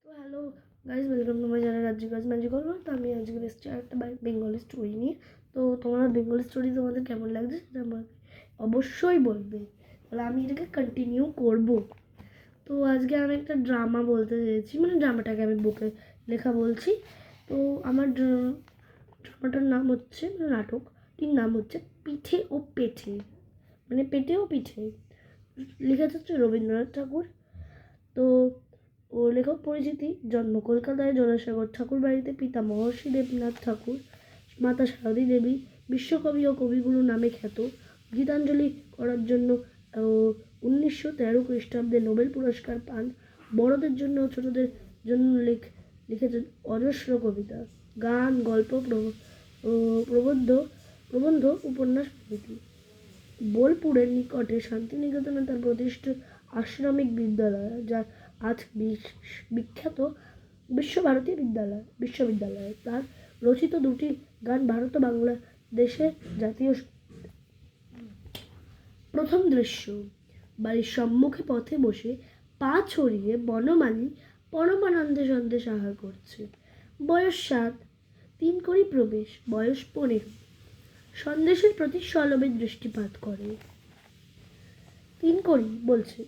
তো hello guys, welcome to my channel রাজ্যিক গাছ ম্যাজিক্যাল ওয়ার্ল্ড। তো আমি আজকে এসেছি একটা বেঙ্গলি স্টোরি নিয়ে। তো তোমরা বেঙ্গলি স্টোরি তোমাদের কেমন লাগছে সেটা আমাকে অবশ্যই বলবে, তাহলে আমি এটাকে কন্টিনিউ করব। তো আজকে আমি একটা ড্রামা বলতে চেয়েছি, মানে ড্রামাটাকে আমি বুকে লেখা বলছি। তো আমার ড্রামাটার নাম হচ্ছে, মানে নাটকটির নাম হচ্ছে পিঠে ও পেঠে, মানে পেটে ও পিঠে। লেখা হচ্ছে রবীন্দ্রনাথ ঠাকুর। তো ও লেখক পরিচিতি: জন্ম কলকাতায় জোড়াসাগর ঠাকুর বাড়িতে, পিতা মহর্ষি দেবনাথ ঠাকুর, মাতা সারদী দেবী, বিশ্বকবি ও কবিগুরু নামে খ্যাত। গীতাঞ্জলি করার জন্য 1913 খ্রিস্টাব্দে নোবেল পুরস্কার পান। বড়দের জন্য ও ছোটদের জন্য লিখেছেন অজস্র কবিতা, গান, গল্প, প্রবন্ধ প্রবন্ধ উপন্যাস প্রভৃতি। বোলপুরের নিকটে শান্তিনিকেতনে তার প্রতিষ্ঠিত আশ্রমিক বিদ্যালয়, যা আজ বিখ্যাত বিশ্বভারতী বিশ্ববিদ্যালয়। তার রচিত দুটি গান ভারত ও বাংলাদেশের জাতীয়। প্রথম দৃশ্য: বাড়ির সম্মুখে পথে বসে পা ছড়িয়ে বনমালী পরমানন্দে সন্দেশ আহার করছে। বয়স 7, 3 কড়ি প্রবেশ, বয়স 15। সন্দেশের প্রতি সলবে দৃষ্টিপাত করে। 3 কড়ি বলছে,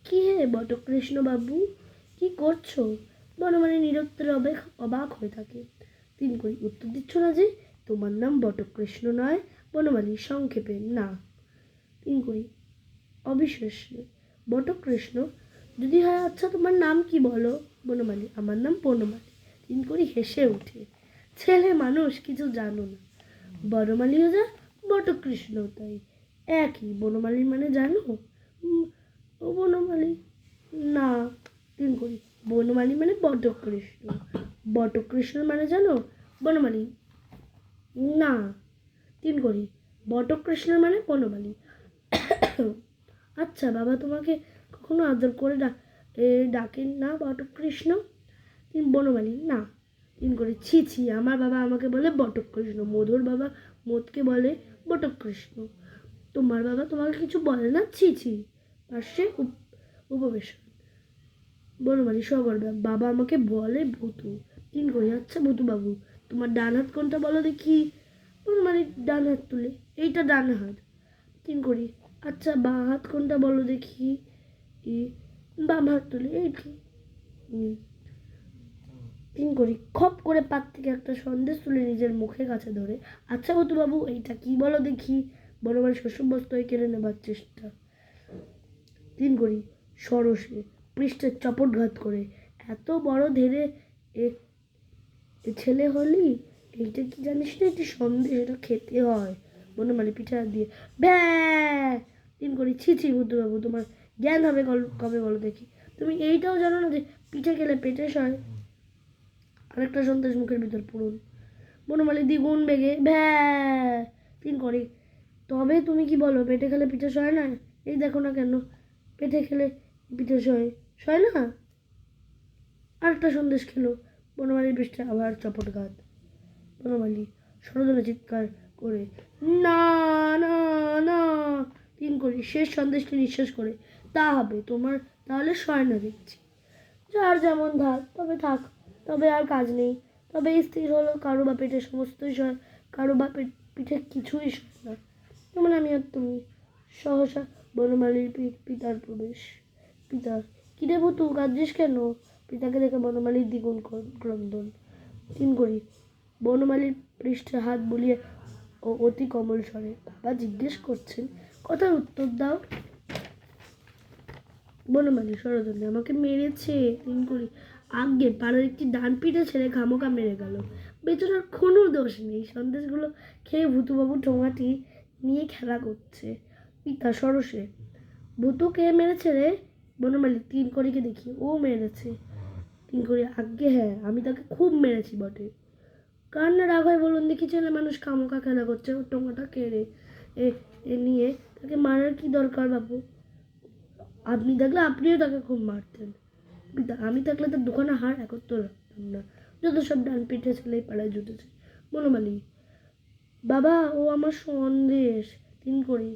কি হে বটকৃষ্ণ বাবু, কি করছো? বনমালী নিরুত্তরে অবাক হয়ে থাকে। 3 কড়ি, উত্তর দিচ্ছ না যে? তোমার নাম বটকৃষ্ণ নয়? বনমালী সংক্ষেপে, না। 3 কড়ি, অবিশ্বাস্য, বটকৃষ্ণ যদি হয়, আচ্ছা তোমার নাম কি বলো? বনমালী, আমার নাম বনমালী। 3 কড়ি হেসে ওঠে, ছেলে মানুষ কিছু জানো না। বনমালীও যা, বটকৃষ্ণও তাই, একই। বনমালী মানে জানো? ও বনমালী, না। 3 কড়ি, বনমালী মানে বটকৃষ্ণ। বটকৃষ্ণ মানে জানো? বনমালী, না। 3 কড়ি, বটকৃষ্ণ মানে বনমালী। আচ্ছা বাবা তোমাকে কখনো আদর করে ডাকেন না বটকৃষ্ণ? বনমালী, না। 3 কড়ি, ছি ছি, আমার বাবা আমাকে বলে বটকৃষ্ণ, মধুর বাবা মধকে বলে বটকৃষ্ণ। তোমার বাবা তোমাকে কিছু বলে না? ছি ছি। পাশে উপবেশন। বনমালী সগর্বে, বাবা আমাকে বলে ভূতু। 3 কড়ি, আচ্ছা ভূতু বাবু, তোমার ডান হাত কোনটা বলো দেখি? বনমালী ডান হাত তুলে, এইটা ডান হাত। 3 কড়ি, আচ্ছা বাঁ হাত কোনটা বলো দেখি? বাম হাত তুলে, এইটি। 3 কড়ি, খপ করে পাত থেকে একটা সন্দেশ তুলে নিজের মুখের কাছে ধরে, আচ্ছা ভূতু বাবু এইটা কি বলো দেখি? বনমালী শস্যবস্ত হয়ে কেড়ে নেবার চেষ্টা। 3 কড়ি, সরসে পৃষ্ঠের চপটঘাত করে, এত বড় ধেড়ে ছেলে হলি, এইটা কি জানিস না? এটি সন্দেশ, এটা খেতে হয়। বনমালী পিঠে হাত দিয়ে, ব্যা। 3 কড়ি, ছি ছি বুদ্ধবাবু, তোমার জ্ঞান হবে কবে বলো দেখি? তুমি এইটাও জানো না যে পিঠে খেলে পেটে সয়? আরেকটা সন্দেশ মুখের ভিতর পড়ুন। বনমালী দ্বিগুণ বেগে, ভ্যা। 3 কড়ি, তবে তুমি কি বলো, পেটে খেলে পিঠে সয় না? এই দেখো না কেন, পেটে খেলে পিঠে সয় না। আরেকটা সন্দেশ খেলো। বনমালীর পৃষ্ঠে আবার চপটঘাত। বনমালী সরোদনে চিৎকার করে, না না না। 3 কড়ি, শেষ সন্দেশটি নিঃশেষ করে, তা হবে তোমার তাহলে সয় না দেখছি। যার যেমন ধার, তবে থাক, তবে আর কাজ নেই। তবে স্থির হলো, কারো বা পেটে সমস্তই সয়, কারো বা পিঠে কিছুই সয় না। যেমন আমি আর তুমি। সহসা বনমালীর পিতার প্রবেশ। পিতা, কিরে ভূতু, কাঁদছিস কেন? পিতাকে দেখে বনমালীর দ্বিগুণ ক্রন্দন। 3 কড়ি, বনমালীর পৃষ্ঠে হাত বুলিয়ে ও অতি কোমল স্বরে, বাবা জিজ্ঞেস করছেন, কথার উত্তর দাও। বনমালী সরোদনে, আমাকে মেরেছে। 3 কড়ি, আজ্ঞে পাড়ার একটি ডান পিঠে ছেলে খামোকা মেরে গেল, বেচারার কোনো দোষ নেই, সন্দেশগুলো খেয়ে ভূতুবাবু ঠোঙাটি নিয়ে খেলা করছে। পিতা সরসে, ভূতু কে মেরেছে রে? বনমালী 3 কড়িকে দেখি, ও মেরেছে। 3 কড়ি, আজ্ঞে হ্যাঁ, আমি তাকে খুব মেরেছি বটে। কার না রাগ হয় বলুন দেখি? ছেলে মানুষ খামোকা খেলা করছে, ওর টোঙাটা কেড়ে নিয়ে তাকে মারার কি দরকার বাবু? আপনি থাকলে আপনিও তাকে খুব মারতেন। পিতা, আমি থাকলে তার দুখানা হাড় একত্র রাখতাম না, যত সব ডান পিঠে ছেলেই পাড়ায় জুটেছে। বনমালী, বাবা ও আমার সন্দেশ। 3 কড়ি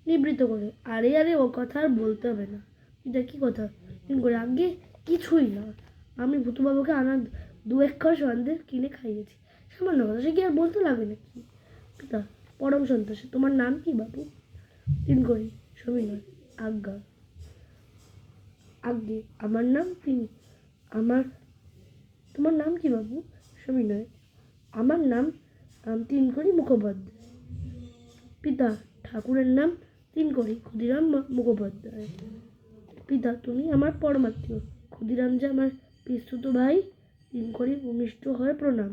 নিবৃত্ত করে, আরে আরে ও কথা আর বলতে হবে না। পিতা, কি কথা? 3 কড়ি, আগে কিছুই না, আমি ভুতুবাবুকে আনা 2 এক সন্দেশ কিনে খাইয়েছি। সামান্য কথা, সে কি আর বলতে লাগে নাকি? পিতা পরম সন্তোষে, তোমার নাম কি বাবু? 3 করি সবিনয়। আজ্ঞা আজ্ঞে, আমার নাম আমার তোমার নাম কি বাবু? সবিনয়। আমার নাম 3 করি মুখোপাধ্যায়। পিতা ঠাকুরের নাম 3 করি ক্ষুদিরাম মুখোপাধ্যায়। পিতা তুমি আমার পরমাত্মীয়, ক্ষুদিরাম যে আমার পিস্তুত ভাই। 3 করি ভূমিষ্ঠ হয়ে প্রণাম।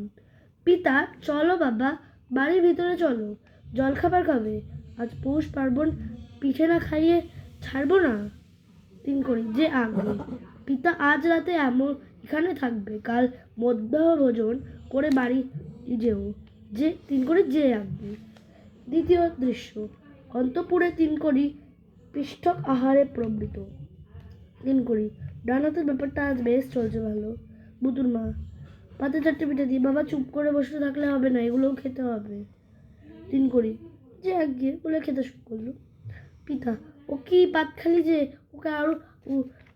পিতা চলো বাবা, বাড়ির ভিতরে চলো, জলখাবার খাবে। আজ পৌষ পার্বণ, পিঠে না খাইয়ে ছাড়বো না। 3 করি যে আগে। পিতা আজ রাতে এখানে থাকবে, কাল মধ্যাহ্ন ভোজন করে বাড়ি যেও। যে 3 করি যে আগে। দ্বিতীয় দৃশ্য, অন্তঃপুরে 3 করি পৃষ্ঠক আহারে প্রবৃত। 3 করি ডান হাতের ব্যাপারটা আজ বেশ চলছে ভালো। বুতুর মা পাতে 4টে পিঠে দিয়ে, বাবা চুপ করে বসে থাকলে হবে না, এগুলোও খেতে হবে। 3 করি যে আগে বলে খেতে শুরু করলো। পিতা ও কি পাত খালি যে, ওকে আরো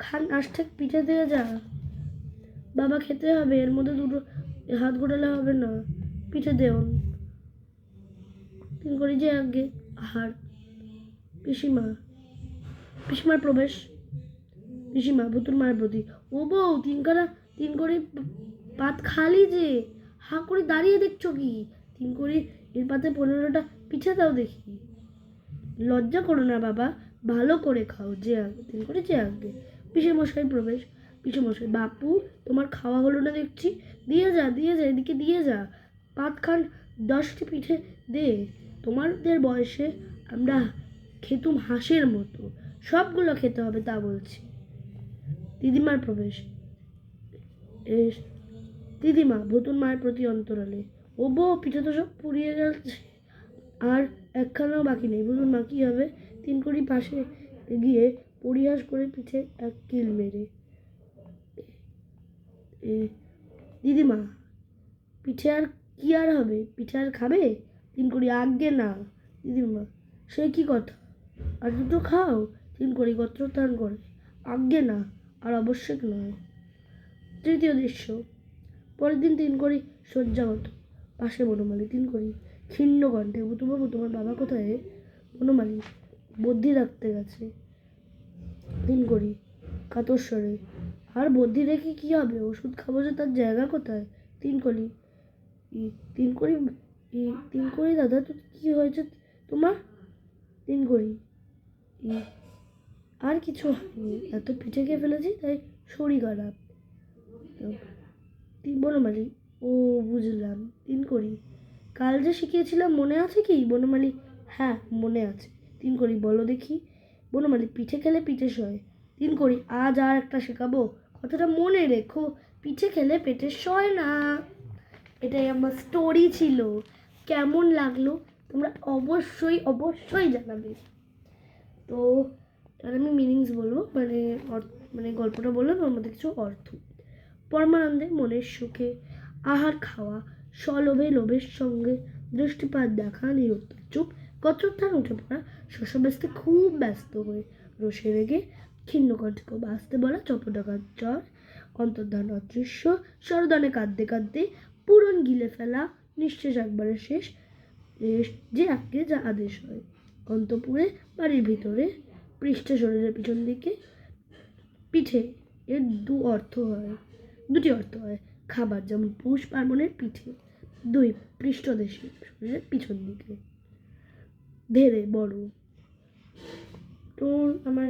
খান 8 পিঠে দিয়ে যা। বাবা খেতে হবে, এর মধ্যে 2 হাত ঘোটালে হবে না, পিঠে দেও। 3 করি যে আগে আহার। পিসিমার প্রবেশ। পিসিমা ভুতুর মায়ের প্রতি, ও বউ 3 করি পাত খালি যে, হা করে দাঁড়িয়ে দেখছো কি? 3 করি এর পাতে 15টা পিঠে দাও দেখি। লজ্জা করো না বাবা, ভালো করে খাও যে আগে। 3 করি যে আগে। পিসেমশাই প্রবেশ। পিসেমশাই, বাপু তোমার খাওয়া হলো না দেখছি, দিয়ে যা এদিকে দিয়ে যা, পাত খান 10টি পিঠে দে। তোমাদের বয়সে আমরা খেতুম হাঁসের মতো, সবগুলো খেতে হবে তা বলছি। দিদিমার প্রবেশ। দিদিমা ভুতুর মায়ের প্রতি অন্তরালে, ও বউ পিঠে তো সব পুড়িয়ে গেছে, আর একখানাও বাকি নেই। ভুতুর মা কি হবে? 3 করি পাশে গিয়ে পরিহাস করে পিঠে এক কিল মেরে। দিদিমা পিঠে আর কি আর হবে, পিঠে আর খাবে? 3 করি আজ্ঞে না। দিদিমা সে কি কথা, আর 2টো খাও। 3 করি গোত্রোত্থান করে, আজ্ঞে না, আর আবশ্যক নয়। তৃতীয় দৃশ্য, পরের দিন 3 করি শয্যাগত, পাশে বনমালী। 3 করি ক্ষীণ কণ্ঠে, ভুতুবাবু তোমার বাবা কোথায়? বনমালী বুদ্ধি রাখতে গেছে। 3 করি কাতর স্বরে, আর বুদ্ধি রেখে কি হবে, ওষুধ খাবো যে, তার জায়গা কোথায়? 3 করি 3 করি 3 করি দাদা তো কি হয়েছে তোমার? 3 করি আর কিছু হয়নি, এত পিঠে খেয়ে ফেলেছি তাই শরীর খারাপ। বনমালী ও বুঝলাম। 3 করি কাল যে শিখিয়েছিলাম মনে আছে কি? বনমালী হ্যাঁ মনে আছে। 3 করি বলো দেখি। বনমালী পিঠে খেলে পিঠে সয়। 3 করি আজ আর একটা শেখাবো, কথাটা মনে রেখো, পিঠে খেলে পেটে সয় না। এটাই আমার স্টোরি ছিল। কেমন লাগলো তোমরা অবশ্যই জানাবে। তো আর আমি মিনিংস বলবো, মানে গল্পটা বললাম, ওর মধ্যে কিছু অর্থ। পরমানন্দে মনের সুখে আহার খাওয়া, সলোভে লোভের সঙ্গে দৃষ্টিপাত দেখা, নিরুত্তর চুপ, কত্রোত্থান উঠে পড়া, শশব্যস্তে খুব ব্যস্ত হয়ে, রোষে রেগে ক্ষীণ কণ্ঠে বাঁচতে বলা, চপটাকার জ্বর, অন্তর্ধান অদৃশ্য, সরদানে কাঁদতে কাঁদতে পূরণ গিলে ফেলা, নিঃশেষ একবারে শেষ, যে আগে যা আদেশ হয়। অন্তপুরে বাড়ির ভিতরে, পৃষ্ঠে শরীরের পিছন দিকে, পিঠে এর 2টি অর্থ হয়। খাবার, যেমন পৌষ পার্বণের পিঠে। 2 পৃষ্ঠদেশে শরীরের পিছন দিকে। ধেরে বড়। তো আমার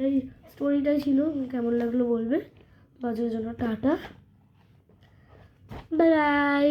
এই স্টোরিটাই ছিল, কেমন লাগলো বলবে। আজকের জন্য টাটা, বাই বাই।